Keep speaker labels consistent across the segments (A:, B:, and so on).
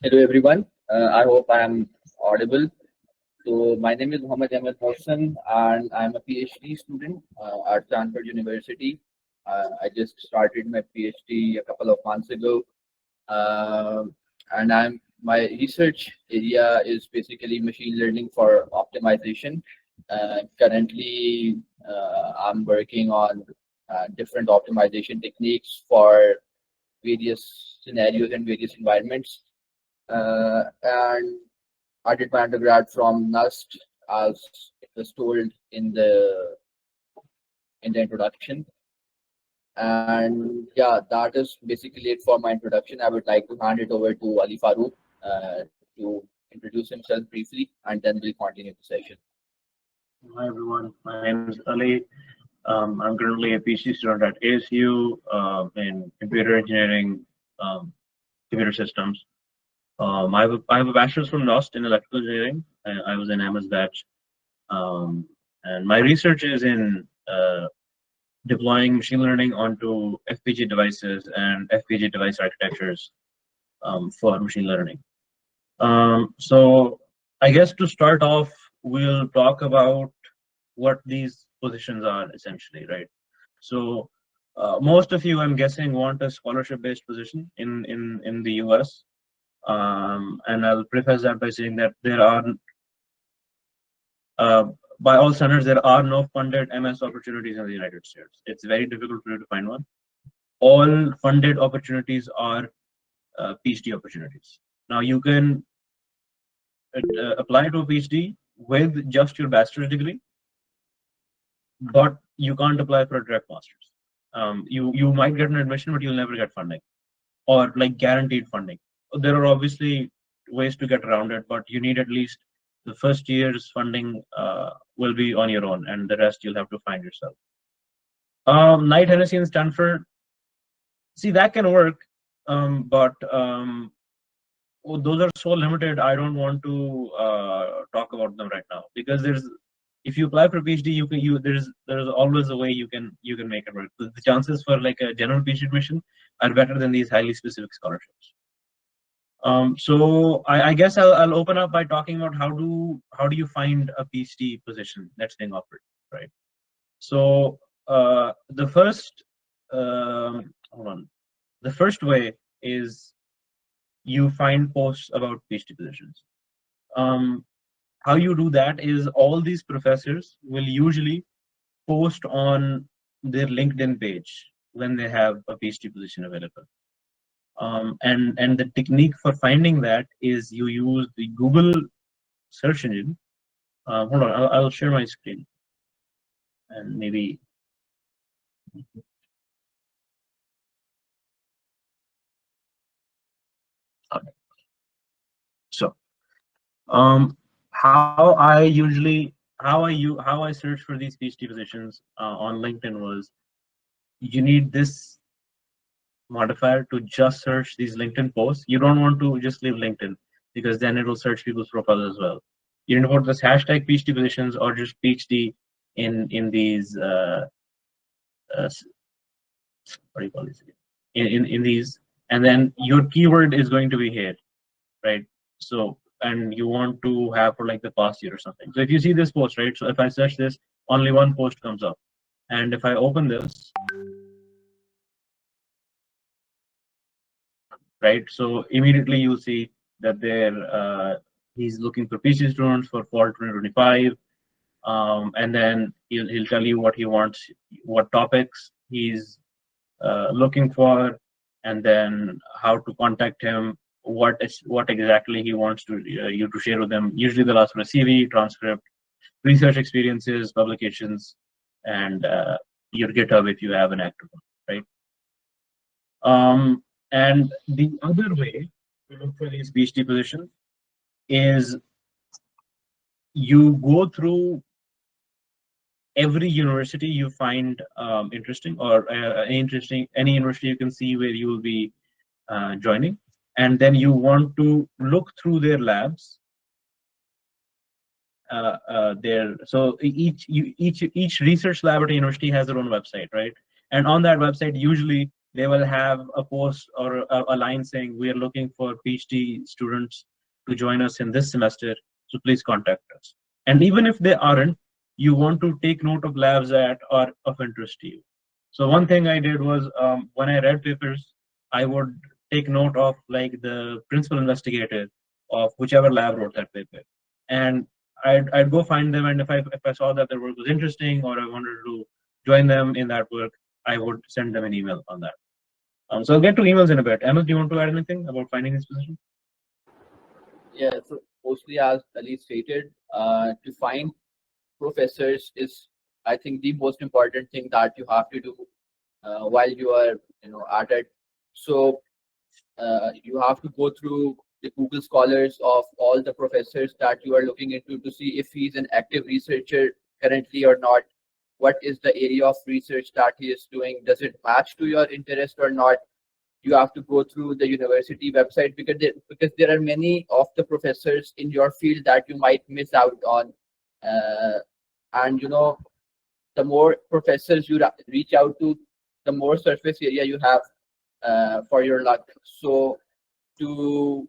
A: Hello everyone. I hope I am audible. So my name is Mohammad Ahmed Hossan and I'm a PhD student at Stanford University. I just started my PhD a couple of months ago, and my research area is basically machine learning for optimization. Currently, I'm working on different optimization techniques for various scenarios and various environments. And I did my undergrad from NUST, as it was told in the introduction. And yeah, that is basically it for my introduction. I would like to hand it over to Ali Farouk to introduce himself briefly, and then we'll continue the session.
B: Hi everyone, my name is Ali. I'm currently a PhD student at ASU in computer engineering, computer systems. I have a bachelor's from NOST in electrical engineering. I was in MS batch, and my research is in deploying machine learning onto FPGA devices and FPGA device architectures for machine learning. So I guess to start off, we'll talk about what these positions are essentially, right? So most of you, I'm guessing, want a scholarship-based position in the US, and I'll preface that by saying that there are, uh, by all standards, there are no funded MS opportunities in the United States. It's very difficult for you to find one. All funded opportunities are PhD opportunities. Now you can apply to a PhD with just your bachelor's degree, but you can't apply for a direct master's. You might get an admission, but you'll never get funding or like guaranteed funding. There are obviously ways to get around it, but you need at least the first year's funding will be on your own, and the rest you'll have to find yourself. Knight Hennessy and Stanford, see that can work, but those are so limited. I don't want to talk about them right now because if you apply for a PhD, there's always a way you can make it work. The chances for like a general PhD admission are better than these highly specific scholarships. So I guess I'll open up by talking about how do you find a PhD position that's being offered, right? So the first hold on, the first way is you find posts about PhD positions. How you do that is all these professors will usually post on their LinkedIn page when they have a PhD position available. And the technique for finding that is you use the Google search engine. Hold on, I'll share my screen and maybe. Okay. So, how I search for these PhD positions on LinkedIn was you need this modifier to just search these LinkedIn posts. You don't want to just leave LinkedIn because then it will search people's profiles as well. You need to put this hashtag PhD positions or just PhD in these what do you call these in these, and then your keyword is going to be here, right? So and you want to have for like the past year or something. So if you see this post, right? So if I search this, only one post comes up, and if I open this, right? So immediately you'll see that he's looking for PhD students for fall 2025, and then he'll tell you what he wants, what topics he's looking for, and then how to contact him, what exactly he wants to you to share with them. Usually they'll ask for a CV, transcript, research experiences, publications, and your GitHub if you have an active one, right? And the other way to look for these PhD positions is you go through every university you find interesting, or any university you can see where you will be joining, and then you want to look through their labs. So each research lab at a university has their own website, right? And on that website, usually they will have a post or a line saying, "We are looking for PhD students to join us in this semester, so please contact us." And even if they aren't, you want to take note of labs that are of interest to you. So one thing I did was, when I read papers, I would take note of like the principal investigator of whichever lab wrote that paper, and I'd go find them, and if I saw that their work was interesting or I wanted to join them in that work, I would send them an email on that. So I'll get to emails in a bit. Emma, do you want to add anything about finding this position?
A: Yeah, so mostly as Ali stated, to find professors is, I think, the most important thing that you have to do while you are, at it. So you have to go through the Google Scholars of all the professors that you are looking into to see if he's an active researcher currently or not. What is the area of research that he is doing? Does it match to your interest or not? You have to go through the university website because there are many of the professors in your field that you might miss out on. Uh, and the more professors you reach out to, the more surface area you have for your luck. So to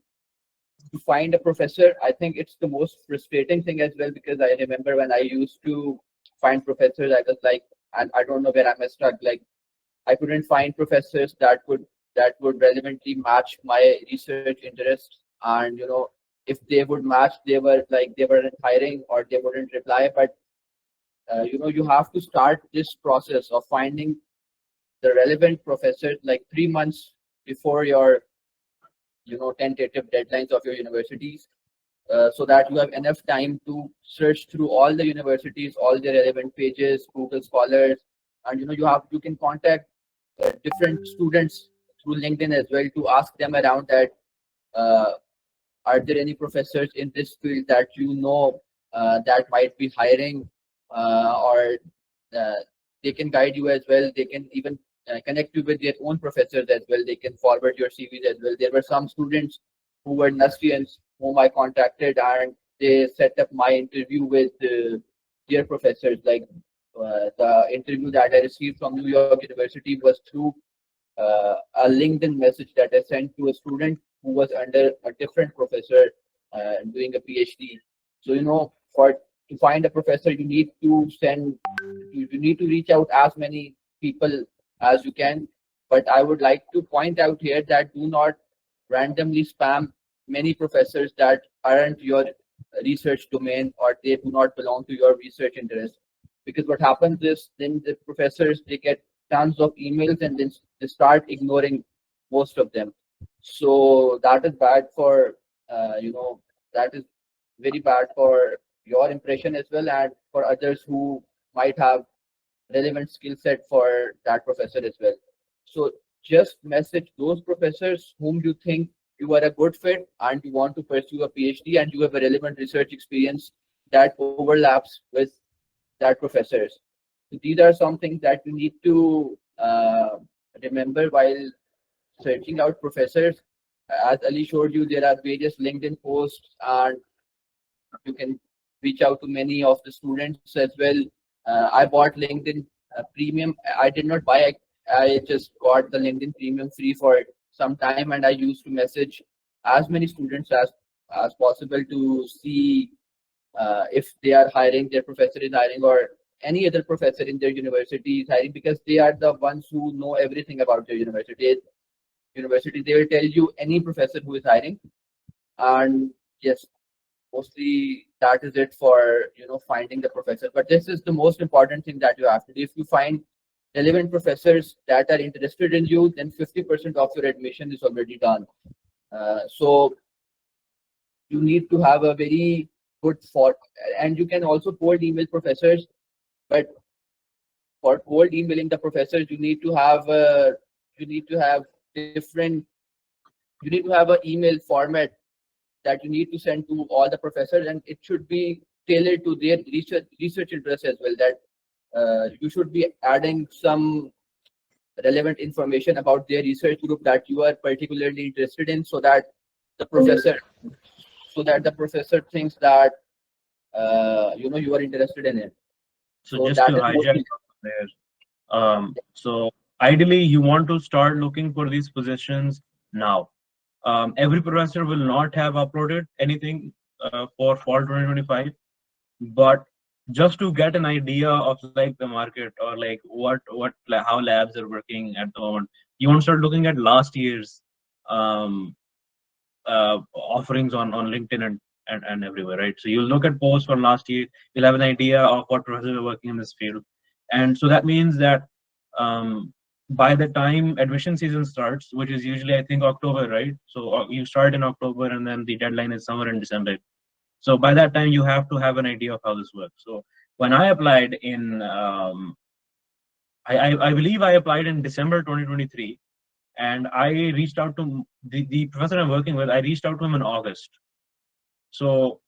A: to find a professor, I think it's the most frustrating thing as well, because I remember when I used to find professors, I was like, and I don't know where I messed up. Like I couldn't find professors that would relevantly match my research interests, and if they would match, they weren't hiring or they wouldn't reply. But you have to start this process of finding the relevant professors like 3 months before your tentative deadlines of your universities, so that you have enough time to search through all the universities, all the relevant pages, Google Scholars, and you can contact different students through LinkedIn as well to ask them around that, uh, are there any professors in this field that that might be hiring, or uh, they can guide you as well. They can even connect you with their own professors as well. They can forward your CVs as well. There were some students who were Nasrians whom I contacted, and they set up my interview with their professors. Like the interview that I received from New York University was through a LinkedIn message that I sent to a student who was under a different professor doing a PhD. So for to find a professor, you need to you need to reach out as many people as you can. But I would like to point out here that do not randomly spam many professors that aren't your research domain, or they do not belong to your research interest. Because what happens is then the professors, they get tons of emails and then they start ignoring most of them. So that is bad for that is very bad for your impression as well, and for others who might have relevant skill set for that professor as well. So just message those professors whom you think you are a good fit and you want to pursue a PhD and you have a relevant research experience that overlaps with that professors. So these are some things that you need to remember while searching out professors. As Ali showed you, there are various LinkedIn posts, and you can reach out to many of the students as well. I bought LinkedIn Premium. I did not buy. I just got the LinkedIn Premium free for some time, and I used to message as many students as possible to see if they are hiring, their professor is hiring, or any other professor in their university is hiring, because they are the ones who know everything about their university. They will tell you any professor who is hiring. And yes, mostly that is it for finding the professor. But this is the most important thing that you have to do. If you find relevant professors that are interested in you, then 50% of your admission is already done. So you need to have a very good thought, and you can also cold email professors. But for cold emailing the professors, you need to have different you need to have an email format that you need to send to all the professors, and it should be tailored to their research interest as well. That you should be adding some relevant information about their research group that you are particularly interested in, the professor so that the professor thinks that you are interested in it.
B: So
A: So
B: just to
A: that is
B: hijack
A: mostly.
B: there, so ideally you want to start looking for these positions now. Every professor will not have uploaded anything for fall 2025, but just to get an idea of like the market or like how labs are working at the moment, you want to start looking at last year's um, offerings on LinkedIn and everywhere, right? So you'll look at posts from last year, you'll have an idea of what professors are working in this field. And so that means that um, by the time admission season starts, which is usually, I think, October, right? So you start in October and then the deadline is somewhere in December. So by that time, you have to have an idea of how this works. So when I applied in, I believe I applied in December 2023, and I reached out to the professor I'm working with. I reached out to him in August. So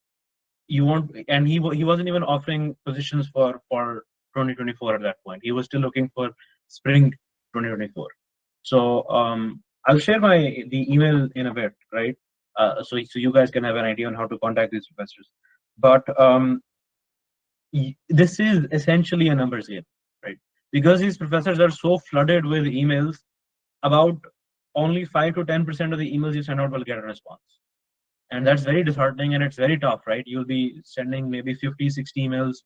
B: you want, and he wasn't even offering positions for 2024 at that point. He was still looking for spring 2024. So I'll share the email in a bit, right? So you guys can have an idea on how to contact these professors. But this is essentially a numbers game, right? Because these professors are so flooded with emails, about only 5 to 10% of the emails you send out will get a response. And that's very disheartening and it's very tough, right? You'll be sending maybe 50, 60 emails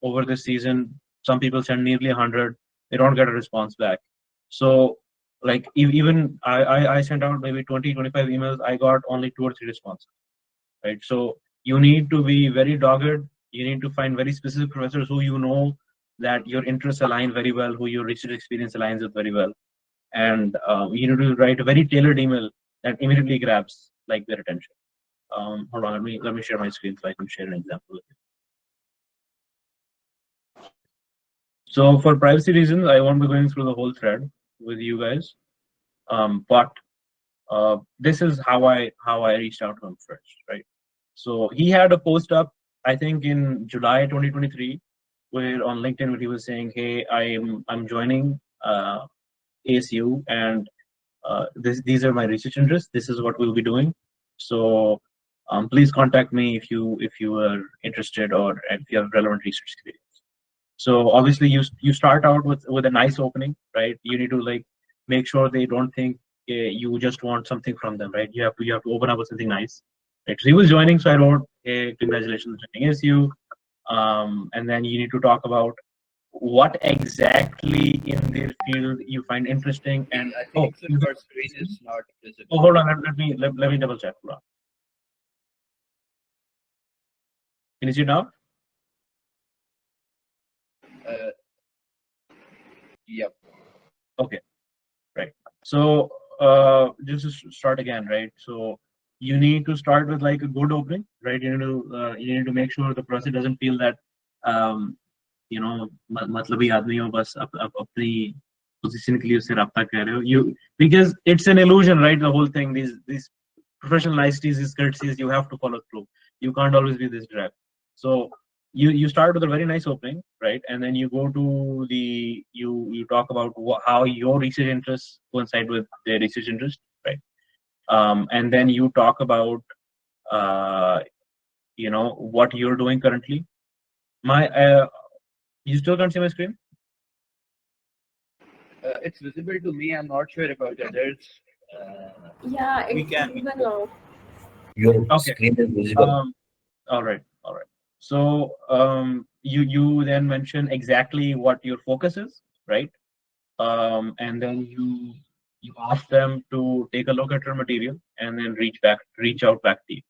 B: over this season. Some people send nearly 100, they don't get a response back. So, like, even I sent out maybe 20, 25 emails, I got only 2 or 3 responses, right? So, you need to be very dogged. You need to find very specific professors who you know that your interests align very well, who your research experience aligns with very well. And you need to write a very tailored email that immediately grabs like their attention. Hold on, let me share my screen so I can share an example with you. So for privacy reasons, I won't be going through the whole thread with you guys. But this is how I reached out to him first, right? So he had a post up, I think in July 2023, where on LinkedIn where he was saying, "Hey, I'm joining ASU, and these are my research interests. This is what we'll be doing. So please contact me if you are interested or if you have relevant research experience." So obviously you start out with a nice opening, right? You need to like make sure they don't think you just want something from them, right? You have to open up with something nice. Right? So he was joining, so I wrote, "Hey, congratulations on joining ASU." And then you need to talk about what exactly in their field you find interesting. And
A: I think so your screen is not
B: oh,
A: visible.
B: hold on, let me double check. Hold on. Can you see it now?
A: Uh, yep.
B: Okay, right. So just to start again, right? So you need to start with like a good opening, right? You need to make sure the person doesn't feel that um, मतलबी आदमी हो बस अपनी position के लिए उससे रब्ता कर रहे हो. Because it's an illusion, right? The whole thing, these professional niceties, these courtesies, you have to follow through. You can't always be this direct. So you start with a very nice opening, right? And then you go to you talk about how your research interests coincide with their research interest, right? And then you talk about uh, what you're doing currently. My You still can't see my screen?
A: It's visible to me. I'm not sure about others.
C: Yeah,
B: We
C: it's
B: can.
C: visible now.
D: Your
B: Okay.
D: screen is visible.
B: All right. All right. So you then mention exactly what your focus is, right? And then you ask them to take a look at your material and then reach out back to you.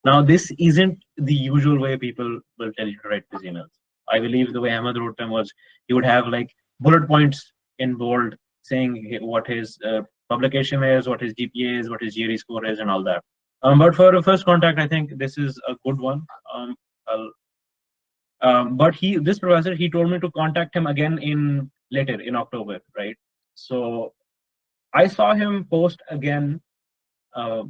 B: Now, this isn't the usual way people will tell you to write these emails. I believe the way Ahmed wrote them was he would have like bullet points in bold saying what his publication is, what his GPA is, what his GRE score is, and all that. But for a first contact, I think this is a good one. But this professor, he told me to contact him again later in October, right? So I saw him post again uh,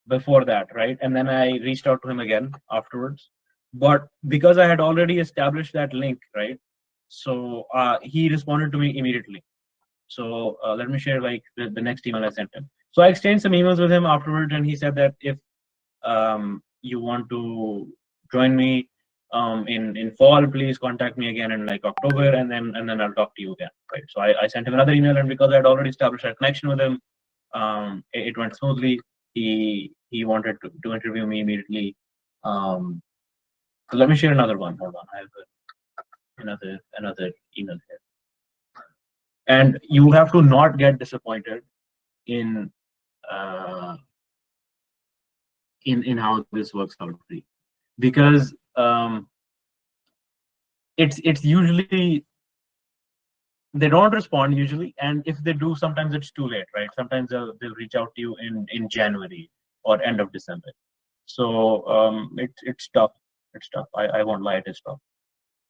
B: before that, right? And then I reached out to him again afterwards. But because I had already established that link, right? So he responded to me immediately. So let me share like the next email I sent him. So I exchanged some emails with him afterwards, and he said that if you want to join me, in fall, please contact me again in like October, and then I'll talk to you again, right? So I sent him another email, and because I'd already established a connection with him, it went smoothly. He wanted to interview me immediately. So let me share another one. Hold on, I have another email here, and you have to not get disappointed in uh, in how this works out for you, because it's usually they don't respond usually, and if they do, sometimes it's too late, right? Sometimes they'll reach out to you in January or end of December. So it's tough. It's tough. I won't lie, it is tough.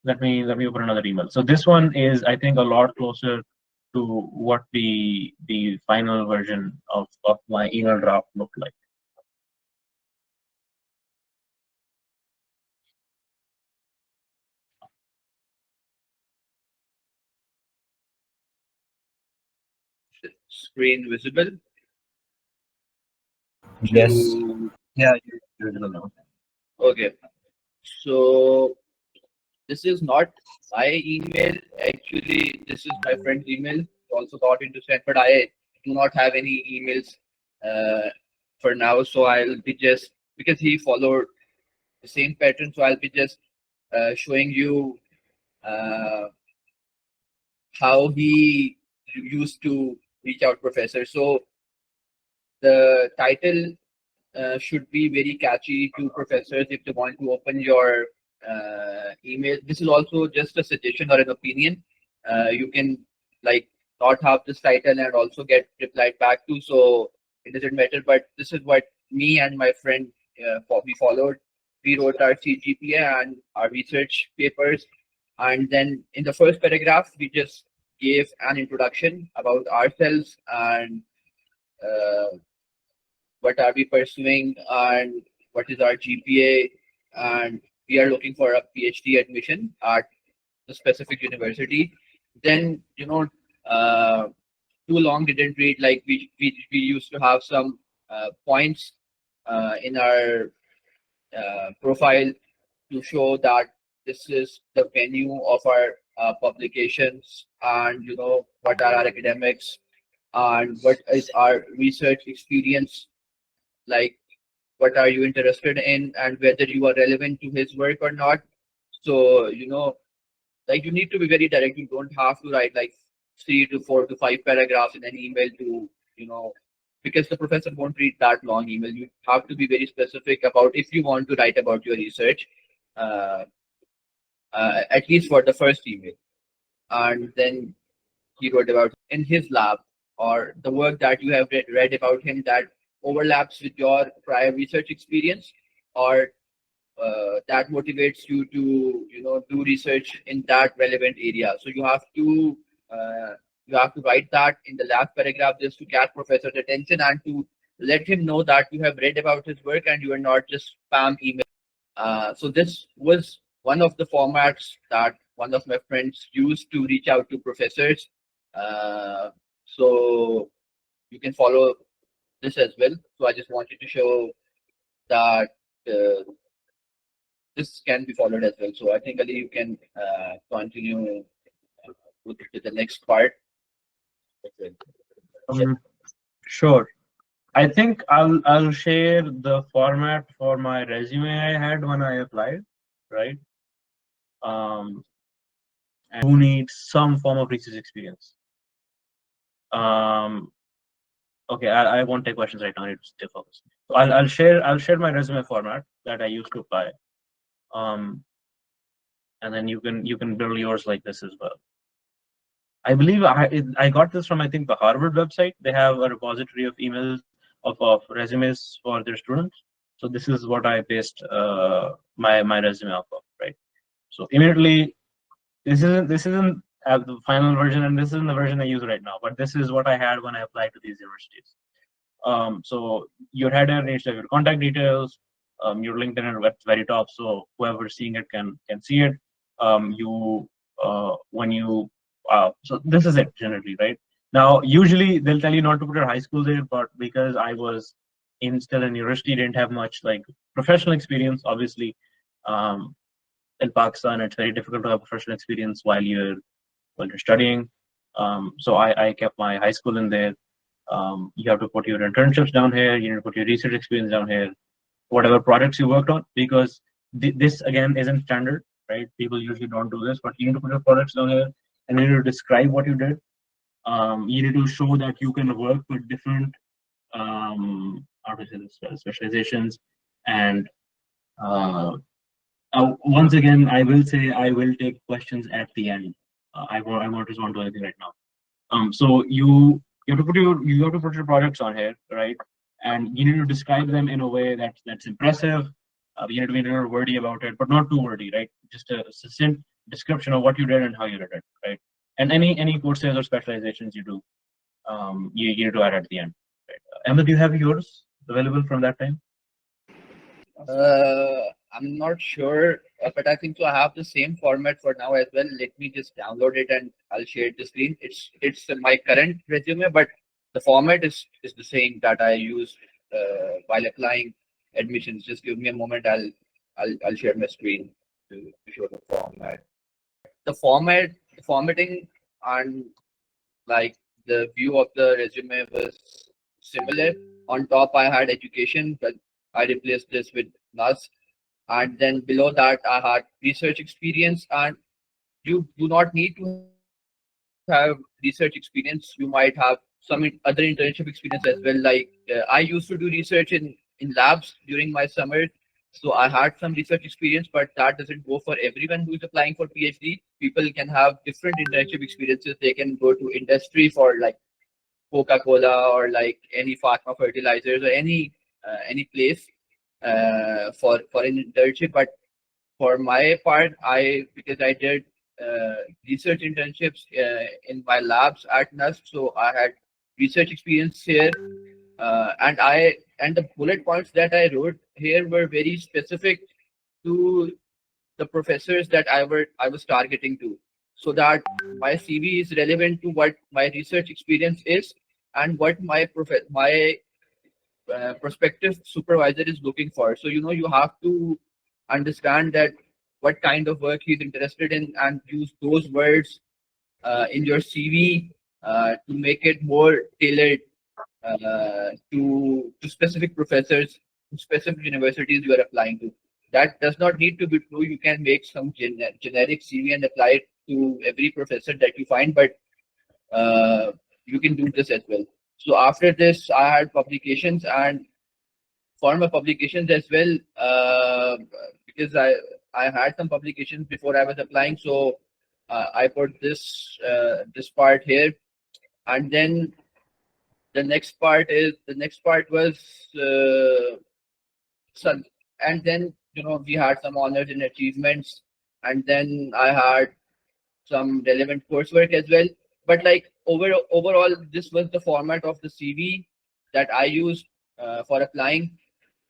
B: Let me open another email. So this one is, I think, a lot closer to what the final version of my email draft looked like.
A: Screen visible
B: Yes.
A: to.
B: Yeah, you're gonna know.
A: Okay, so this is not my email. Actually, this is my friend's email. Also got into send, but I do not have any emails for now. So I'll be just because he followed the same pattern. So I'll be just showing you uh, how he used to reach out professor. So the title should be very catchy to professors if they want to open your email. This is also just a suggestion or an opinion. You can like not have this title and also get replied back to, so it doesn't matter. But this is what me and my friend we followed. We wrote our CGPA and our research papers, and then in the first paragraph we just gave an introduction about ourselves and uh, what are we pursuing and what is our GPA, and we are looking for a PhD admission at the specific university. Then too long didn't read. Like we used to have some points in our profile to show that this is the venue of our publications, and what are our academics and what is our research experience, like what are you interested in and whether you are relevant to his work or not. So like you need to be very direct. You don't have to write like 3 to 4 to 5 paragraphs in an email to you know because the professor won't read that long email. You have to be very specific about if you want to write about your research, uh, at least for the first email. And then he wrote about in his lab or the work that you have read about him that overlaps with your prior research experience, or that motivates you to do research in that relevant area. So uh, you have to write that in the last paragraph just to catch professor's attention and to let him know that you have read about his work and you are not just spam email. So this was one of the formats that one of my friends used to reach out to professors. So you can follow this as well. So I just wanted to show that uh, this can be followed as well. So I think Ali, you can continue with the next part. Okay.
B: Sure. I think I'll share the format for my resume I had when I applied, right? Um, and who needs some form of research experience. Um, okay, I won't take questions right now. I need to stay focused. So I'll share my resume format that I used to apply. Um, and then you can build yours like this as well. I believe I got this from, I think, the Harvard website. They have a repository of emails of resumes for their students. So this is what I based my resume off of, right? So immediately, this isn't the final version, and this isn't the version I use right now. But this is what I had when I applied to these universities. So your header needs to have your contact details, your LinkedIn at the very top, so whoever's seeing it can see it. You when you So this is it generally, right? Now, usually they'll tell you not to put your high school there, but because I was still in university, didn't have much like professional experience, obviously. Um, in Pakistan, it's very difficult to have professional experience while you're studying. So I kept my high school in there. You have to put your internships down here. You need to put your research experience down here. Whatever projects you worked on, because this again isn't standard, right? People usually don't do this, but you need to put your projects down here and you need to describe what you did. You need to show that you can work with different how to say this, specializations. And once again, I will say I will take questions at the end. I won't respond to anything right now. So you have to put your projects on here, right? And you need to describe them in a way that's impressive. You need to be a little wordy about it, but not too wordy, right? Just a succinct description of what you did and how you did it, right? And any courses or specializations you do, you need to add at the end. Right? Emma, do you have yours available from that time?
A: I'm not sure, but I think so. I have the same format for now as well. Let me just download it and I'll share the screen. It's my current resume, but the format is the same that I used while applying admissions. Just give me a moment. I'll share my screen to show the format. The formatting and like the view of the resume was similar. On top, I had education, but I replaced this with NUS. And then below that, I had research experience. And you do not need to have research experience. You might have some other internship experience as well. Like I used to do research in labs during my summer. So I had some research experience, but that doesn't go for everyone who is applying for PhD. People can have different internship experiences. They can go to industry for like Coca-Cola or like any pharma fertilizers or any place for an internship. But for my part, I because I did research internships in my labs at NUST, so I had research experience here, and the bullet points that I wrote here were very specific to the professors that I was targeting to, so that my CV is relevant to what my research experience is and what my prospective supervisor is looking for. So you have to understand that what kind of work he's interested in and use those words in your CV to make it more tailored to specific professors, to specific universities you are applying to. That does not need to be true. You can make some generic CV and apply it to every professor that you find, but you can do this as well. So after this, I had publications and for my publications as well, because I had some publications before I was applying, so I put this part here, and then the next part was some, and then we had some honors and achievements, and then I had some relevant coursework as well. But like overall, this was the format of the CV that I used for applying.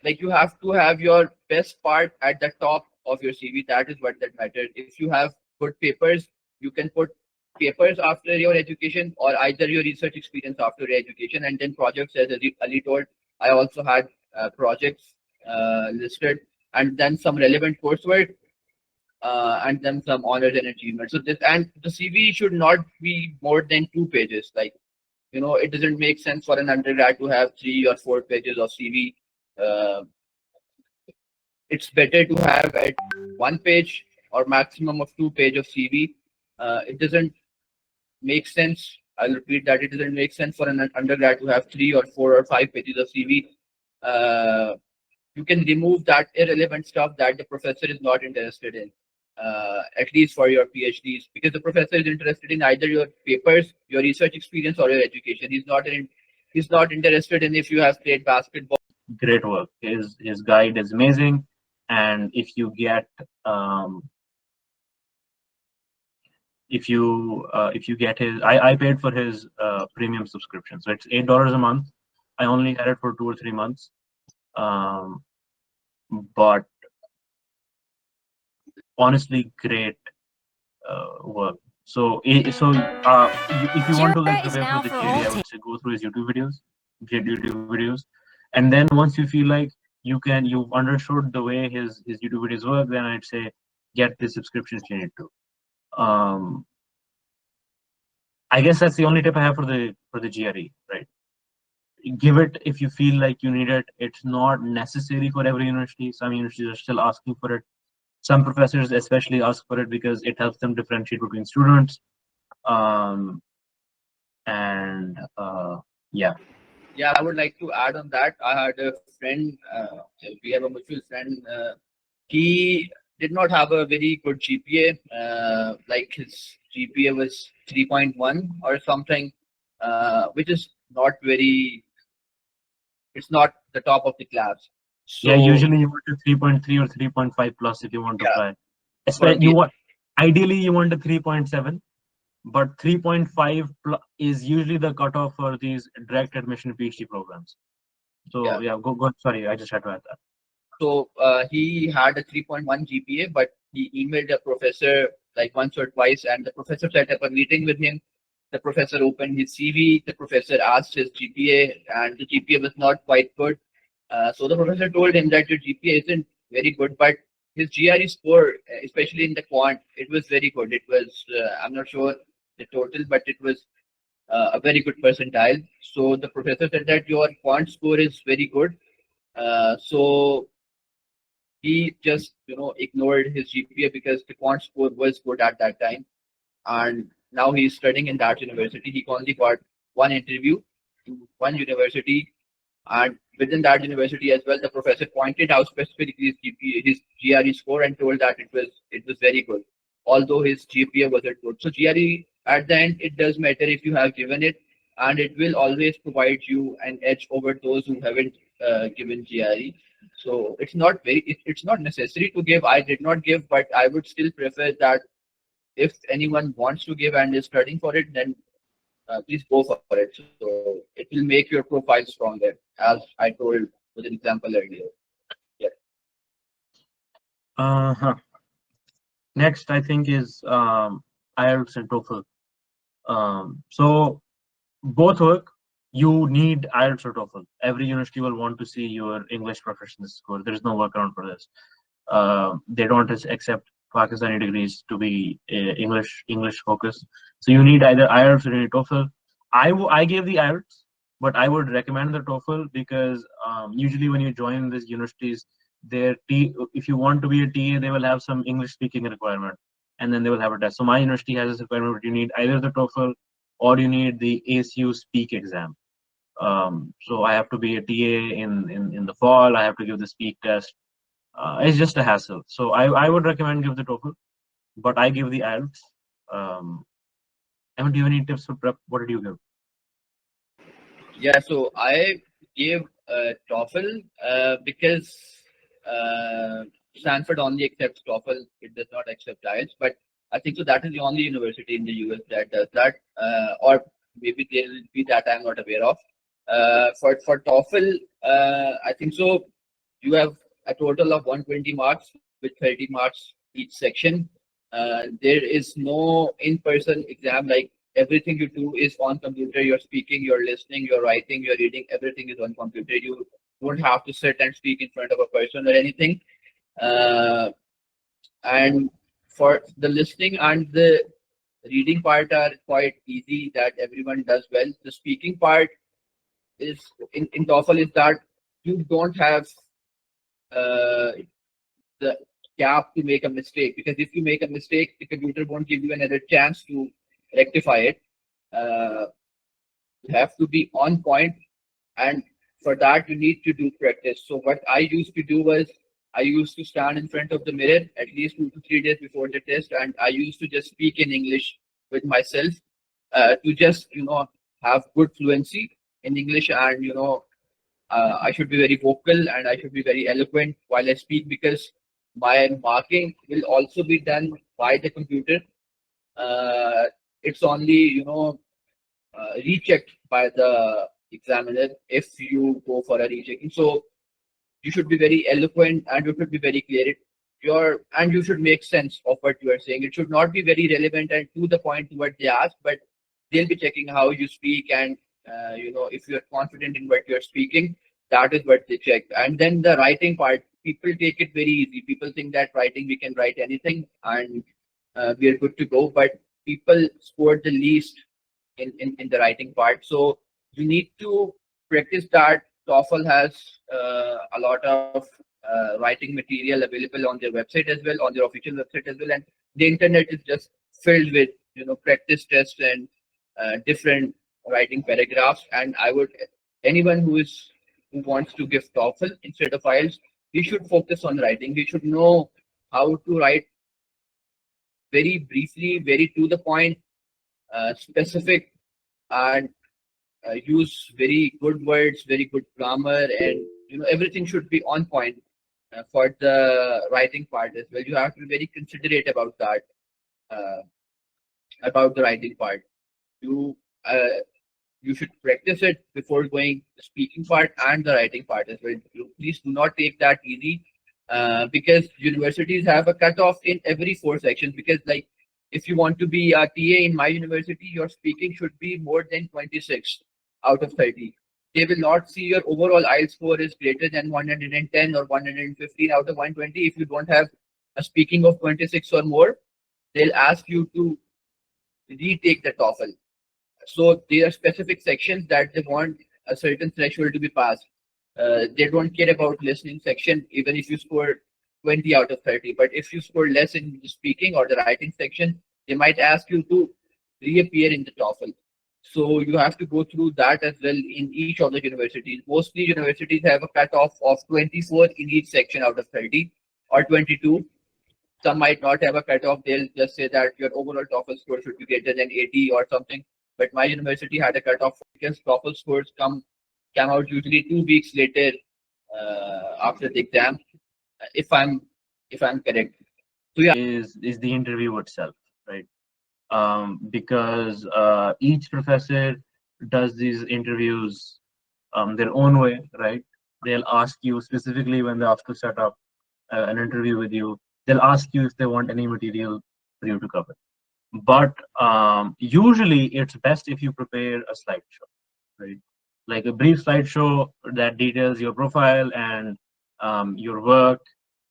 A: Like you have to have your best part at the top of your CV. That is what that matters. If you have good papers, you can put papers after your education or either your research experience after your education, and then projects. As Ali told, I also had projects listed, and then some relevant coursework, and then some honors and achievements. So this, and the CV should not be more than 2 pages. Like it doesn't make sense for an undergrad to have 3 or 4 pages of CV. Uh, it's better to have at 1 page or maximum of 2 page of CV. It doesn't make sense. I'll repeat that it doesn't make sense for an undergrad to have 3 or 4 or 5 pages of CV. Uh, you can remove that irrelevant stuff that the professor is not interested in, at least for your PhDs, because the professor is interested in either your papers, your research experience, or your education. He's not interested in if you have played basketball.
B: Great work. His guide is amazing, and if you get if you get his, I paid for his premium subscription, so it's $8 a month. I only had it for 2 or 3 months, but honestly, great work. So if you want to like prepare for the JD, I would say go through his YouTube videos, and then once you feel like you've understood the way his YouTube videos work, then I'd say get the subscriptions you need to. I guess that's the only tip I have for the GRE, right? Give it if you feel like you need it. It's not necessary for every university. Some universities are still asking for it. Some professors especially ask for it because it helps them differentiate between students. Um, and yeah.
A: Yeah, I would like to add on that. I had a friend, we have a mutual friend. He did not have a very good GPA. Like his GPA was 3.1 or something, which is not very, it's not the top of the class.
B: Yeah,
A: So,
B: usually you want a 3.3 or 3.5 plus if you want to
A: yeah,
B: apply.
A: for
B: Especially you
A: the,
B: want ideally you want a 3.7, but 3.5 is usually the cutoff for these direct admission PhD programs. So
A: yeah.
B: yeah, go. Sorry, I just had to add that.
A: So he had a 3.1 GPA, but he emailed the professor like once or twice, and the professor set up a meeting with him. The professor opened his CV. The professor asked his GPA, and the GPA was not quite good. So the professor told him that your GPA isn't very good, but his GRE score, especially in the quant, it was very good. It was, I'm not sure the total, but it was a very good percentile. So the professor said that your quant score is very good. So he just ignored his GPA because the quant score was good at that time, and now he's studying in that university. He only got one interview in one university, and within that university as well, the professor pointed out specifically his GPA, his GRE score, and told that it was very good, although his GPA wasn't good. So GRE at the end, it does matter if you have given it, and it will always provide you an edge over those who haven't given GRE. So it's not necessary to give. I did not give, but I would still prefer that if anyone wants to give and is studying for it, then please go for it. So it will make your profile stronger, as I told with an example earlier. Yeah.
B: Uh-huh. Next, I think is IELTS and TOEFL. So both work. You need IELTS or TOEFL. Every university will want to see your English proficiency score. There is no workaround for this. They don't accept Pakistani degrees to be English focused. So you need either IELTS or you need TOEFL. I gave the IELTS, but I would recommend the TOEFL because usually when you join these universities, if you want to be a TA, they will have some English speaking requirement, and then they will have a test. So my university has this requirement, but you need either the TOEFL or you need the ASU Speak exam. So I have to be a TA in the fall. I have to give the Speak test. It's just a hassle. So I would recommend give the TOEFL, but I give the IELTS. Um, Evan, do you have any tips for prep? What did you give?
A: Yeah, so I gave TOEFL because Stanford only accepts TOEFL. It does not accept IELTS. But I think so that is the only university in the US that does that, or maybe there will be that I'm not aware of. For TOEFL, I think so. You have a total of 120 marks with 30 marks each section. There is no in-person exam. Like everything you do is on computer. You're speaking, you're listening, you're writing, you're reading. Everything is on computer. You don't have to sit and speak in front of a person or anything. Uh, and for the listening and the reading part are quite easy. That everyone does well. The speaking part is in TOEFL is that you don't have uh, the gap to make a mistake, because if you make a mistake, the computer won't give you another chance to rectify it. Uh, you have to be on point, and for that you need to do practice. So what I used to do was I used to stand in front of the mirror at least 2 to 3 days before the test, and I used to just speak in English with myself to just have good fluency in English, and I should be very vocal and I should be very eloquent while I speak, because my marking will also be done by the computer. Uh, it's only rechecked by the examiner if you go for a rechecking. So you should be very eloquent and you should be very clear. And you should make sense of what you are saying. It should not be very relevant and to the point to what they ask, but they'll be checking how you speak, and if you're confident in what you're speaking, that is what they check. And then the writing part, people take it very easy. People think that writing, we can write anything and we are good to go. But people score the least in the writing part. So you need to practice that. TOEFL has a lot of writing material available on their website as well, on their official website as well, and the internet is just filled with practice tests and different writing paragraphs. And I would anyone who wants to give TOEFL instead of IELTS, he should focus on writing. He should know how to write very briefly, very to the point, specific, and use very good words, very good grammar, and everything should be on point for the writing part as well. You have to be very considerate about that, uh, about the writing part. You uh, you should practice it before going the speaking part and the writing part as well. Please do not take that easy, because universities have a cutoff in every four sections. Because like if you want to be a TA in my university, your speaking should be more than 26 out of 30. They will not see your overall IELTS score is greater than 110 or 115 out of 120 if you don't have a speaking of 26 or more. They'll ask you to retake the TOEFL. So there are specific sections that they want a certain threshold to be passed. They don't care about listening section, even if you score 20 out of 30. But if you score less in the speaking or the writing section, they might ask you to reappear in the TOEFL. So you have to go through that as well in each of the universities. Mostly universities have a cutoff of 24 in each section out of 30 or 22. Some might not have a cutoff. They'll just say that your overall TOEFL score should be greater than 80 or something. But my university had a cutoff because TOEFL scores come out usually 2 weeks later after the exam, if I'm correct. So yeah,
B: Is the interview itself, right? Because each professor does these interviews their own way, right? They'll ask you specifically when they have to set up an interview with you. They'll ask you if they want any material for you to cover. But usually, it's best if you prepare a slideshow, right? Like a brief slideshow that details your profile and your work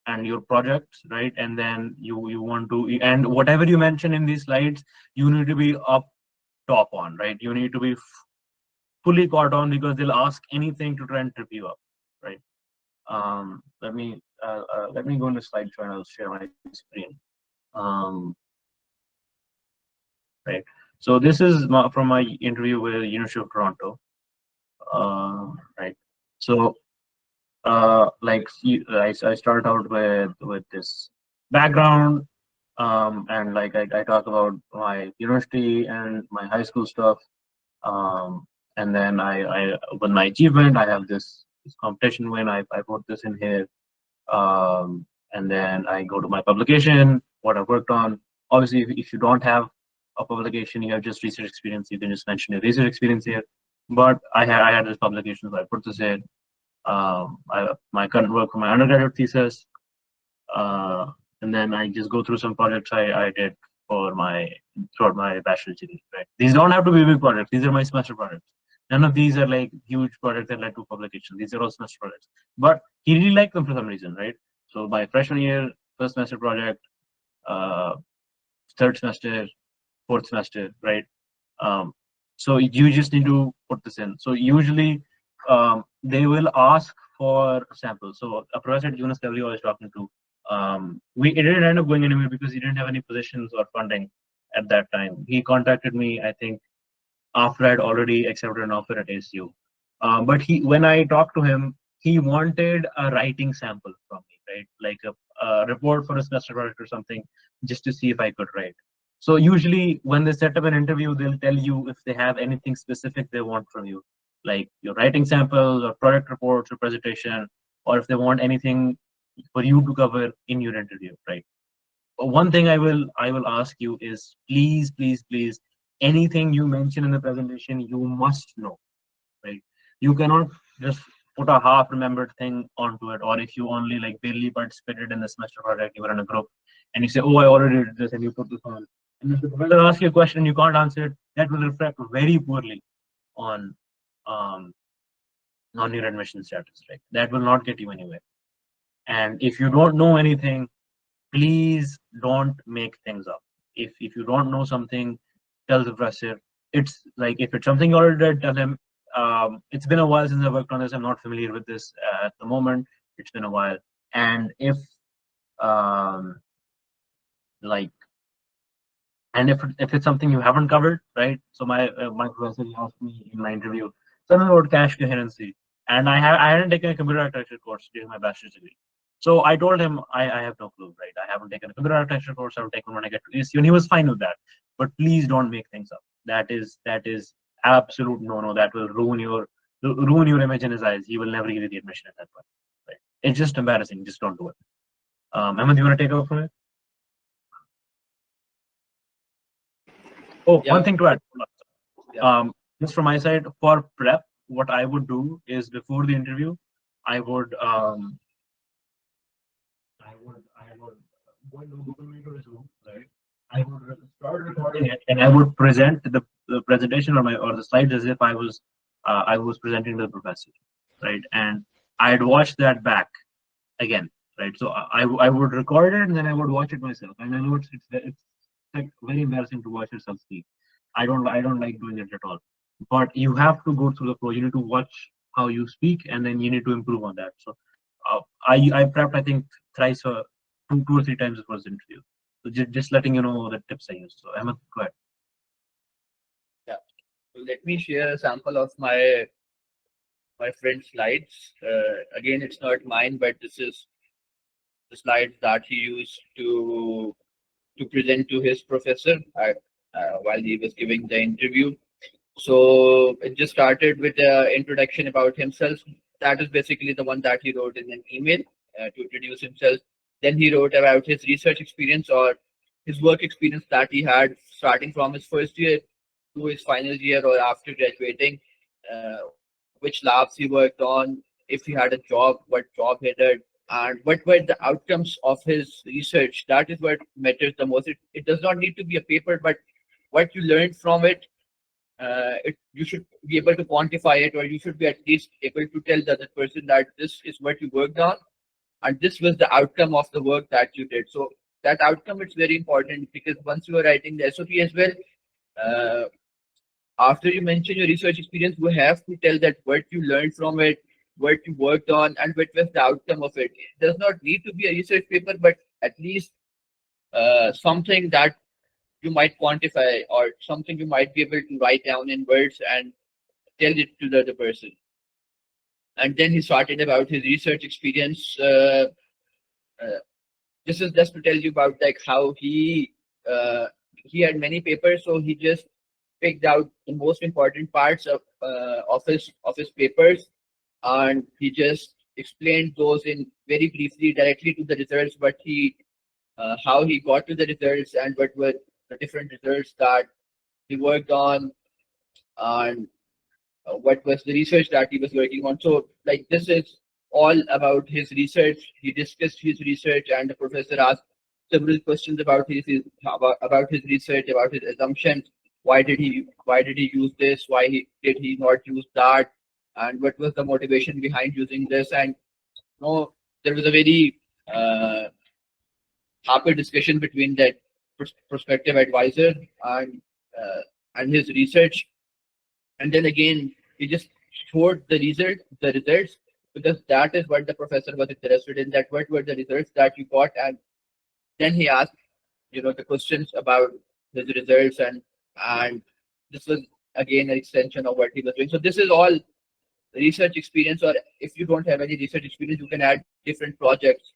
B: and your projects, right? And then you want to, and whatever you mention in these slides, you need to be up top on, right? You need to be fully caught on because they'll ask anything to try and trip you up, right? Let me go into slideshow and I'll share my screen. Um, right. So this is from my interview with University of Toronto. Right. So I start out with this background, and like I talk about my university and my high school stuff, and then I with my achievement I have this competition win. I put this in here, and then I go to my publication, what I worked on. Obviously, if you don't have a publication, you have just research experience, you can just mention your research experience here. But I had this publication, so I put this here. My current work for my undergraduate thesis, uh, and then I just go through some projects I did for my throughout my bachelor's degree. Right, these don't have to be big projects. These are my semester projects. None of these are like huge projects that led to publication. These are all semester projects. But he really liked them for some reason, right? So my freshman year, first semester project, uh, third semester, fourth semester, right? Um, so you just need to put this in. So usually they will ask for samples. So a professor at UNSW I was talking to, it didn't end up going anywhere because he didn't have any positions or funding at that time. He contacted me, I think, after I'd already accepted an offer at ASU. But when I talked to him, he wanted a writing sample from me, right? Like a report for a semester project or something, just to see if I could write. So usually when they set up an interview, they'll tell you if they have anything specific they want from you, like your writing samples or product reports or presentation, or if they want anything for you to cover in your interview, right? One thing I will ask you is please, please, please, anything you mention in the presentation, you must know, right? You cannot just put a half remembered thing onto it, or if you only like barely participated in the semester project, you were in a group and you say, oh, I already did this, and you put this on. And if the professor asks you a question and you can't answer it, that will reflect very poorly on um, on your admission status, right? That will not get you anywhere. And if you don't know anything, please don't make things up. If you don't know something, tell the professor. It's like if it's something you already did, tell him. It's been a while since I worked on this. I'm not familiar with this at the moment. It's been a while. And if um, like if it's something you haven't covered, right? So my professor asked me in my interview something about cache coherency, and I hadn't taken a computer architecture course during my bachelor's degree. So I told him I have no clue, right? I haven't taken a computer architecture course. I will take one when I get to ECU, and he was fine with that. But please don't make things up. That is absolute no. That will ruin your image in his eyes. He will never give you the admission at that point. Right? It's just embarrassing. Just don't do it. Ahmed, you want to take over from it? Oh,
A: Yeah.
B: one thing to add.
A: Yeah.
B: Just from my side, for prep, what I would do is before the interview, I would I would go into Google Meet or Zoom, right? I would start recording it, and I would present the presentation or the slides as if I was presenting to the professor, right? And I'd watch that back again, right? So I would record it and then I would watch it myself. And I know it's like very embarrassing to watch yourself speak. I don't like doing it at all. But you have to go through the flow. You need to watch how you speak and then you need to improve on that. So I prepped I think thrice or two or three times before the interview. So just letting you know the tips I used. So Emma, go ahead.
A: Yeah. So let me share a sample of my friend's slides. Again, it's not mine, but this is the slides that he used to present to his professor while he was giving the interview. So it just started with the introduction about himself. That is basically the one that he wrote in an email to introduce himself. Then he wrote about his research experience or his work experience that he had starting from his first year to his final year or after graduating, which labs he worked on, if he had a job, what job he did, and what were the outcomes of his research. That is what matters the most. It does not need to be a paper, but what you learned from it, you should be able to quantify it, or you should be at least able to tell the other person that this is what you worked on, and this was the outcome of the work that you did. So that outcome is very important because once you are writing the SOP as well, uh, after you mention your research experience, you have to tell that what you learned from it, what you worked on, and what was the outcome of it. It does not need to be a research paper, but at least something that you might quantify or something you might be able to write down in words and tell it to the other person. And then he started about his research experience. Uh, this is just to tell you about like how he had many papers, so he just picked out the most important parts of his papers, and he just explained those in very briefly directly to the results, but he how he got to the results and what were the different results that he worked on, and what was the research that he was working on. So, like, this is all about his research. He discussed his research, and the professor asked several questions about his research, about his assumptions. Why did he use this? Did he not use that? And what was the motivation behind using this? And there was a very happy discussion between that prospective advisor and uh, and his research. And then again he just showed the results, because that is what the professor was interested in, that what were the results that you got. And then he asked the questions about his results, and this was again an extension of what he was doing. So this is all research experience, or if you don't have any research experience, you can add different projects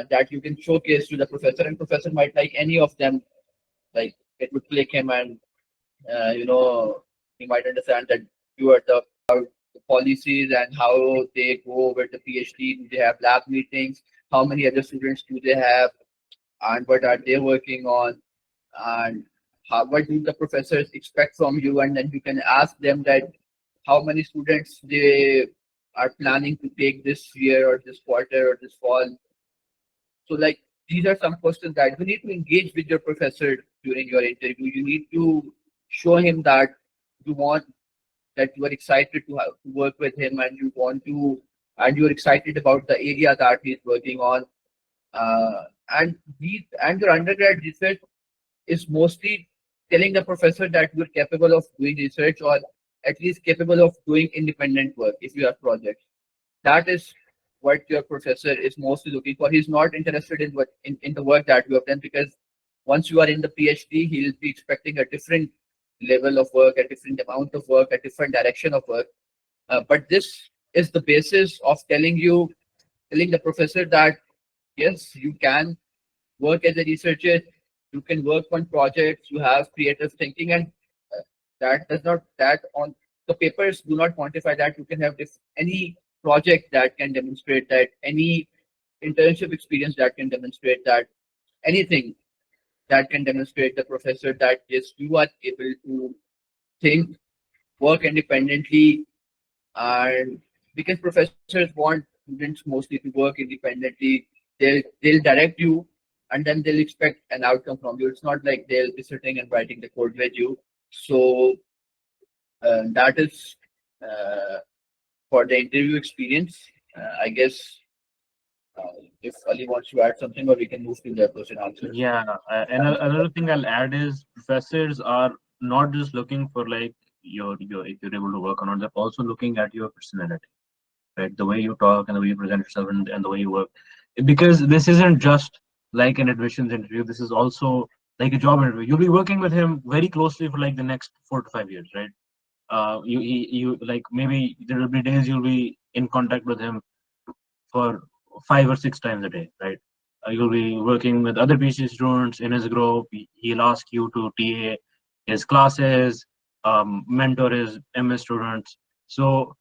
A: that you can showcase to the professor, and professor might like any of them. Like, it would click him, and he might understand that you are the policies and how they go with the PhD. Do they have lab meetings? How many other students do they have? And what are they working on? And what do the professors expect from you? And then you can ask them that how many students they are planning to take this year or this quarter or this fall. So, like, these are some questions that you need to engage with your professor during your interview. You need to show him that you want that you are excited to work with him, and you want to and you're excited about the area that he's working on. Uh, and your undergrad research is mostly telling the professor that you're capable of doing research or at least capable of doing independent work if you have projects. That is what your professor is mostly looking for. He's not interested in in the work that you have done, because once you are in the PhD, he'll be expecting a different level of work, a different amount of work, a different direction of work. But this is the basis of telling the professor that yes, you can work as a researcher, you can work on projects, you have creative thinking, and that does not that on the papers do not quantify that. You can have this any project that can demonstrate that, any internship experience that can demonstrate that, anything that can demonstrate the professor that yes, you are able to think, work independently, and because professors want students mostly to work independently, they'll direct you, and then they'll expect an outcome from you. It's not like they'll be sitting and writing the code with you. So that is uh, for the interview experience. I guess if Ali wants to add something, or we can move to the question answer.
B: Yeah, and another thing I'll add is professors are not just looking for like your if you're able to work on it, they're also looking at your personality, right? The way you talk and the way you present yourself and the way you work. Because this isn't just like an admissions interview, this is also like a job interview. You'll be working with him very closely for like the next 4 to 5 years, right? You like maybe there will be days you'll be in contact with him for 5 or 6 times a day, right? You'll be working with other PhD students in his group. He'll ask you to TA his classes, mentor his MS students. So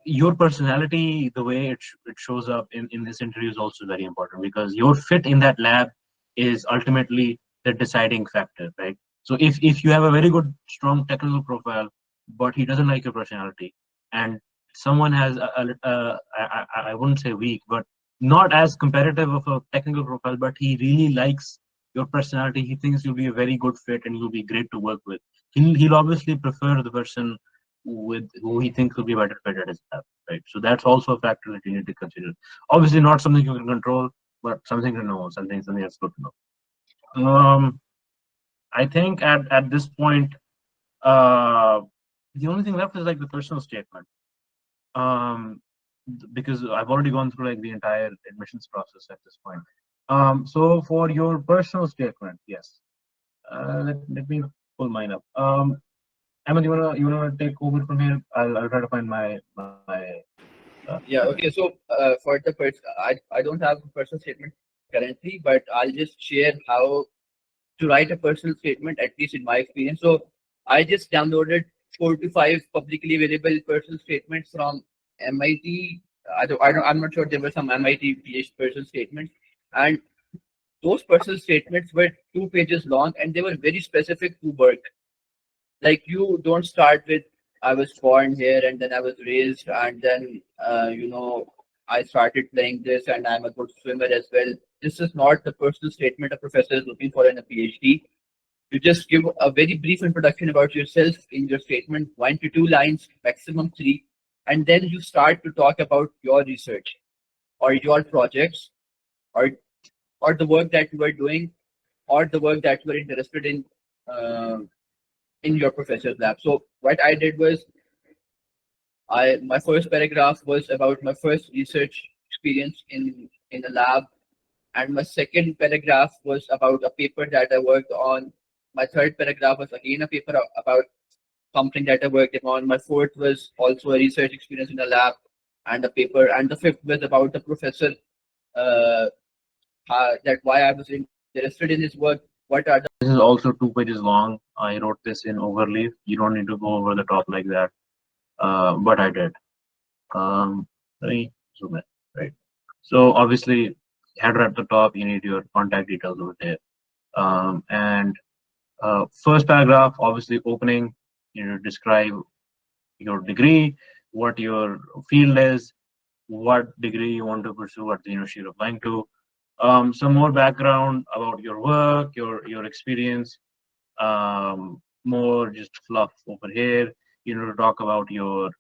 B: your personality, the way it shows up in this interview is also very important, because your fit in that lab is ultimately the deciding factor, right? So if you have a very good, strong technical profile, but he doesn't like your personality, and someone has I wouldn't say weak, but not as competitive of a technical profile, but he really likes your personality. He thinks you'll be a very good fit and you'll be great to work with. He'll obviously prefer the person with who he thinks will be better fit at his lab, right? So that's also a factor that you need to consider. Obviously, not something you can control, but something to know, something that's good to know. I think at this point, uh, the only thing left is like the personal statement. Because I've already gone through like the entire admissions process at this point. So for your personal statement, yes. Let me pull mine up. Ahmed, you wanna take over from here? I'll try to find my
A: Yeah.
B: statement.
A: Okay. So for the person, I don't have a personal statement currently, but I'll just share how to write a personal statement, at least in my experience. So I just downloaded 4 to 5 publicly available personal statements from MIT. I'm not sure, there were some MIT PhD personal statements, and those personal statements were 2 pages long, and they were very specific to work. Like you don't start with I was born here and then I was raised and then I started playing this and I'm a good swimmer as well. This is not the personal statement a professor is looking for in a PhD. You just give a very brief introduction about yourself in your statement, 1 to 2 lines, maximum three, and then you start to talk about your research or your projects or or the work that you are doing or the work that you are interested uh, in your professor's lab. So what I did was I my first paragraph was about my first research experience in the lab, and my second paragraph was about a paper that I worked on. My third paragraph was again a paper about something that I worked on. My fourth was also a research experience in the lab and a paper, and the fifth was about the professor, uh, that why I was interested in his work. What are the
B: This is also 2 pages long. I wrote this in overleaf. You don't need to go over the top like that, but I did. Let me zoom in, right? So obviously, header at the top, you need your contact details over there. And first paragraph, obviously opening, describe your degree, what your field is, what degree you want to pursue at the university you're applying to. Some more background about your work, your experience, more just fluff over here. To talk about your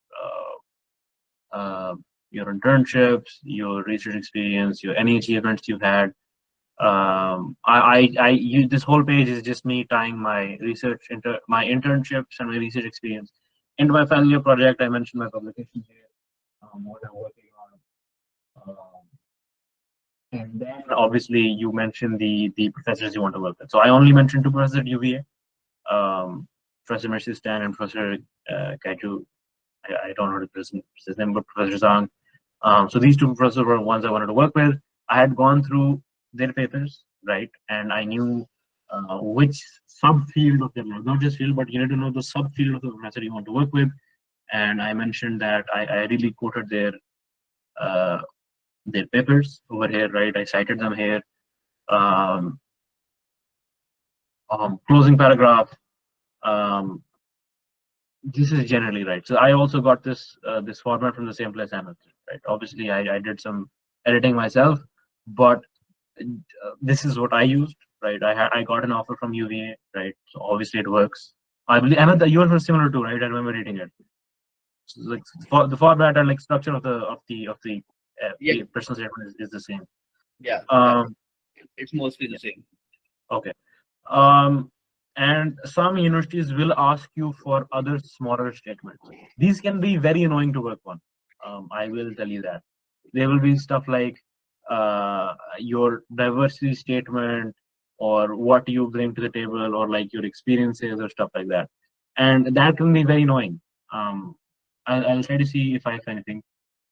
B: your internships, your research experience, your any achievements you've had. This whole page is just me tying my my internships and my research experience into my final year project. I mentioned my publications here, what I'm working on, and then obviously you mentioned the professors you want to work with. So I only mentioned two professors at UVA, Professor Mercy Stan and Professor Kaju. I don't know how to pronounce his name, but Professor Zhang. So these two professors were ones I wanted to work with. I had gone through their papers, right, and I knew which subfield of their not just field, but you need to know the subfield of the professor you want to work with. And I mentioned that I really quoted uh, their papers over here, right? I cited them here. Um, Closing paragraph. Um, this is generally right. So I also got this format from the same place I mentioned, right? Obviously, I did some editing myself, but this is what I used, right? I got an offer from UVA, right? So obviously it works. I believe Ahmed, the UN was similar too, right? I remember reading it. So like for the format and like structure
A: Yeah,
B: the personal statement is the same.
A: yeah, yeah.
B: Um,
A: It's mostly the same.
B: okay. Um, and some universities will ask you for other smaller statements. These can be very annoying to work on. I will tell you that. There will be stuff like your diversity statement or what you bring to the table or like your experiences or stuff like that. And that can be very annoying. Um, I'll try to see if I have anything.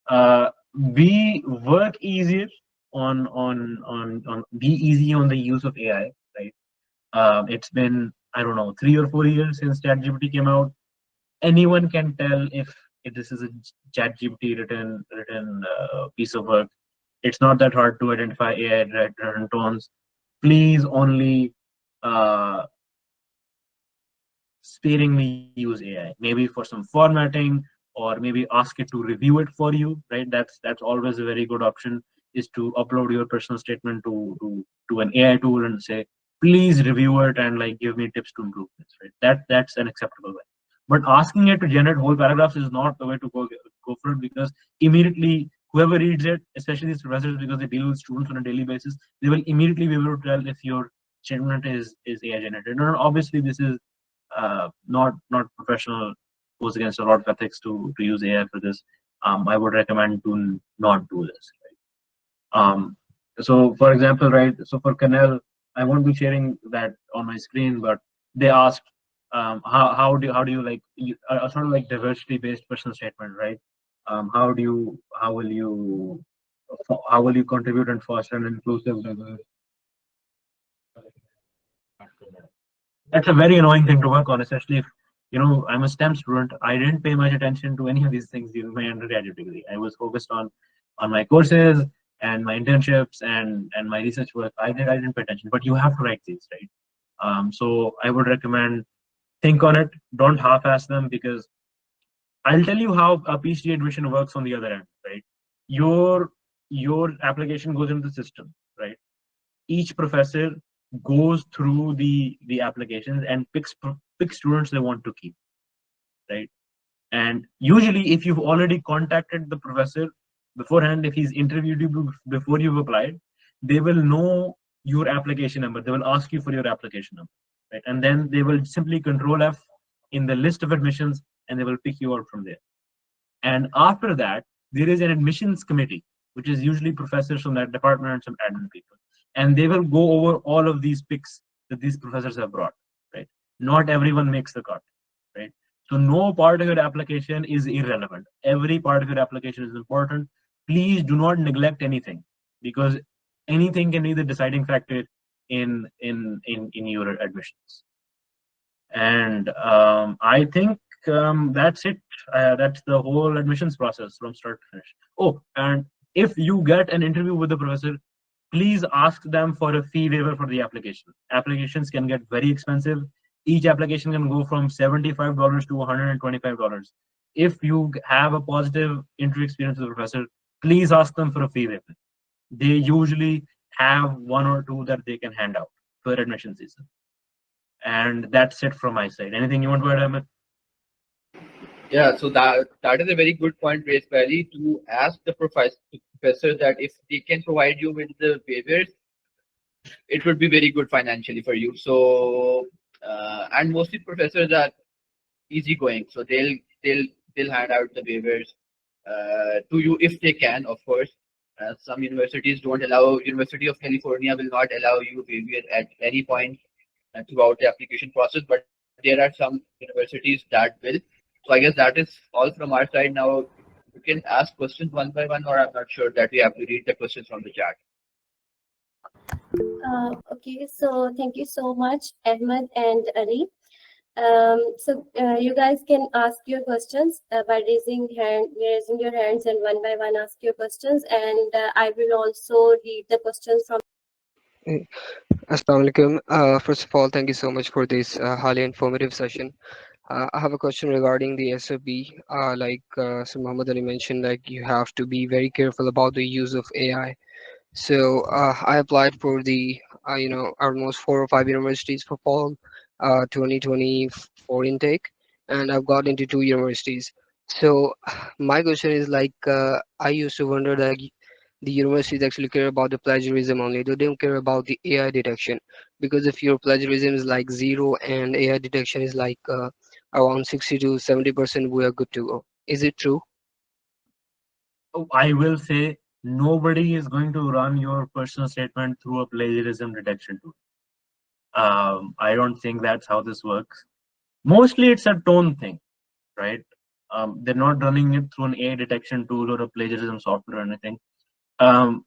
B: Uh, be work easier on be easy on the use of AI, right? It's been, I don't know, 3 or 4 years since ChatGPT came out. Anyone can tell if this is a ChatGPT written piece of work. It's not that hard to identify AI written tones. Please only uh, sparingly use AI, maybe for some formatting or maybe ask it to review it for you, right? That's always a very good option, is to upload your personal statement to an AI tool and say, please review it and like give me tips to improve this, right? That's an acceptable way. But asking it to generate whole paragraphs is not the way to go for it, because immediately whoever reads it, especially these professors, because they deal with students on a daily basis, they will immediately be able to tell if your statement is AI generated. And obviously, this is not professional, goes against a lot of ethics to use AI for this. I would recommend to not do this. Right? So for example, right, so for Canel, I won't be sharing that on my screen, but they asked how do you like sort of like diversity based personal statement, right? How will you how will you contribute and foster an inclusive diverse. That's a very annoying thing to work on, especially if I'm a STEM student. I didn't pay much attention to any of these things during my undergraduate degree. I was focused on my courses and my internships and my research work. I didn't pay attention, but you have to write these, right? So I would recommend think on it. Don't half-ass them, because I'll tell you how a PhD admission works on the other end, right? Your your application goes into the system, right? Each professor goes through the applications and picks students they want to keep, right? And usually, if you've already contacted the professor beforehand, if he's interviewed you before you've applied, they will know your application number. They will ask you for your application number, right? And then they will simply Control F in the list of admissions, and they will pick you out from there. And after that, there is an admissions committee, which is usually professors from that department and some admin people. And they will go over all of these picks that these professors have brought, right? Not everyone makes the cut, right? So no part of your application is irrelevant. Every part of your application is important. Please do not neglect anything, because anything can be the deciding factor in your admissions. And I think that's it. That's the whole admissions process from start to finish. Oh, and if you get an interview with the professor, please ask them for a fee waiver for the application. Applications can get very expensive. Each application can go from $75 to $125. If you have a positive interview experience with the professor, please ask them for a fee waiver. They usually have one or two that they can hand out for admission season. And that's it from my side. Anything you want to add, Ahmed?
A: Yeah, so that is a very good point raised, Pally, to ask the professor that if they can provide you with the waivers, it would be very good financially for you. So, and mostly professors are easygoing, so they'll hand out the waivers to you if they can, of course. Some universities don't allow. University of California will not allow you waiver at any point throughout the application process, but there are some universities that will. So I guess that is all from our side now. You can ask questions one by one, or I'm not sure that we have to read the questions from the chat.
C: Okay, so thank you so much, Ahmed and Ali. You guys can ask your questions by raising your hands, and one by one ask your questions. And I will also read the questions from.
D: Eh, Assalamu alaikum. First of all, thank you so much for this highly informative session. I have a question regarding the SOP. Sir Muhammad Ali mentioned, like you have to be very careful about the use of AI. So I applied for the almost 4 or 5 universities for fall 2024 intake, and I've got into 2 universities. So my question is I used to wonder that the universities actually care about the plagiarism only. They don't care about the AI detection, because if your plagiarism is like zero and AI detection is around 60 to 70%, we are good to go. Is it true?
B: I will say nobody is going to run your personal statement through a plagiarism detection tool. I don't think that's how this works. Mostly it's a tone thing, right? They're not running it through an AI detection tool or a plagiarism software or anything. Um,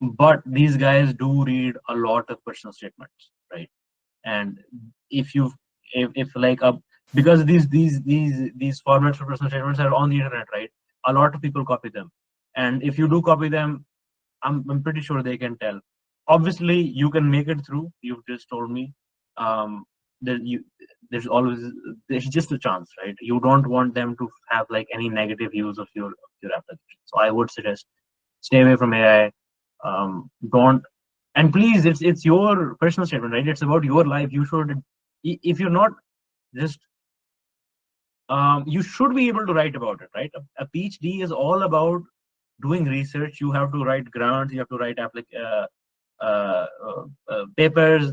B: but these guys do read a lot of personal statements, right? And if you if like because these formats for personal statements are on the internet, right? A lot of people copy them, and if you do copy them, I'm pretty sure they can tell. Obviously, you can make it through. You've just told me. Um, there you there's always there's just a chance, right? You don't want them to have like any negative use of your application. So I would suggest stay away from AI. Don't, and please, it's your personal statement, right? It's about your life. You should, if you're not just you should be able to write about it, right? A PhD is all about doing research. You have to write grants, you have to write papers,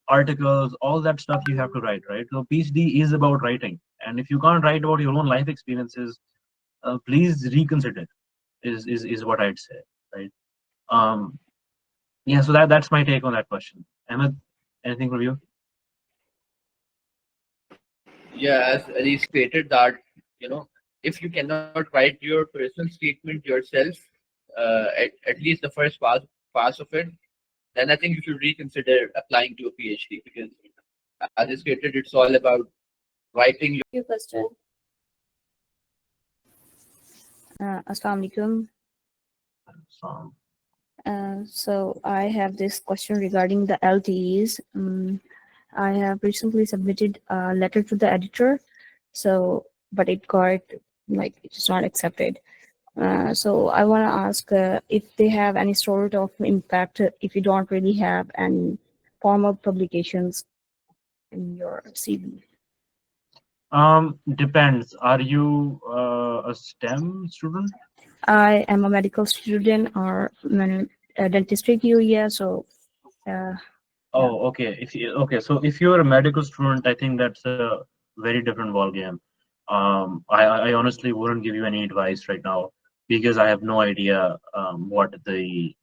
B: articles, all that stuff you have to write, right? So PhD is about writing, and if you can't write about your own life experiences, please reconsider. Is what I'd say, right? Um, yeah. So that's my take on that question. Ahmed, anything from you?
A: Yeah, as Ali stated that, if you cannot write your personal statement yourself, at least the first pass of it, then I think you should reconsider applying to a PhD, because as I stated, it's all about writing
C: Your question.
E: Assalamu alaikum.
B: Um,
E: So I have this question regarding the LTEs. I have recently submitted a letter to the editor, so but it got like it's not accepted. So I want to ask if they have any sort of impact if you don't really have any formal publications in your CV.
B: Depends. Are you a STEM student?
E: I am a medical student or dentistry QE, so
B: Oh, okay. So if you're a medical student, I think that's a very different ball game. I honestly wouldn't give you any advice right now because I have no idea what the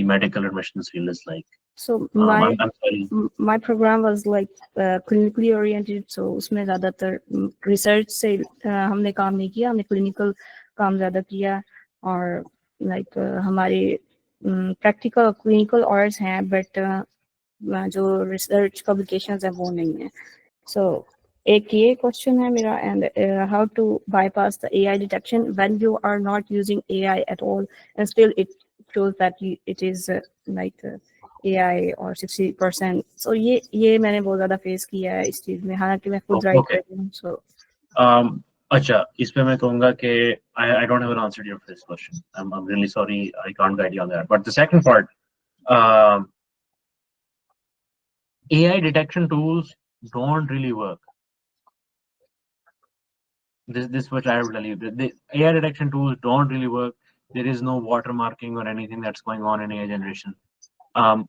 B: medical admissions field is like.
E: so
B: I'm sorry.
E: my program was like clinically oriented, so उसमें ज़्यादातर research से हमने काम नहीं किया, हमने clinical काम ज़्यादा किया और like हमारे practical clinical hours हैं, but जो research publications हैं वो नहीं है. So एक ये question है मेरा, and how to bypass the AI detection when you are not using AI at all and still it shows that it is AI or 60%. So ये मैंने बहुत ज़्यादा face किया है इस चीज़ में, हालांकि मैं खुद write
B: Okay.
E: करती हूँ. So
B: अच्छा, इस पे मैं कहूँगा कि I don't have an answer to your first question. I'm really sorry, I can't guide you on that. But the second part, AI detection tools don't really work. This much I will tell you. The AI detection tools don't really work. There is no watermarking or anything that's going on in AI generation. Um,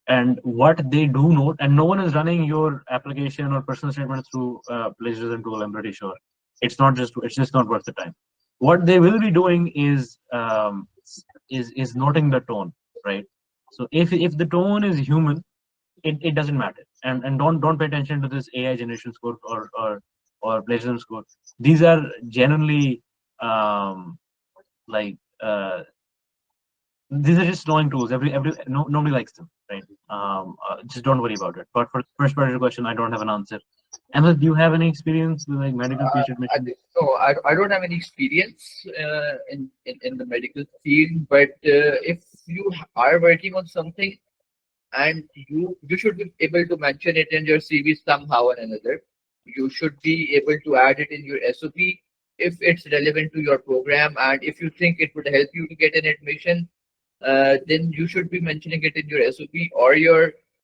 B: and what they do note, and no one is running your application or personal statement through plagiarism tool. I'm pretty sure it's just not worth the time. What they will be doing is noting the tone, right? So if the tone is human, it doesn't matter. And don't pay attention to this AI generation score or plagiarism score. These are generally like these are just knowing tools. Nobody likes them, right? Just don't worry about it. But for the first part of your question, I don't have an answer. Emma, do you have any experience with like medical speech recognition?
A: I don't have any experience in the medical field, but if you are working on something and you should be able to mention it in your CV somehow or another. You should be able to add it in your SOP if it's relevant to your program, and if you think it would help you to get an admission, then you should be mentioning it in your SOP or your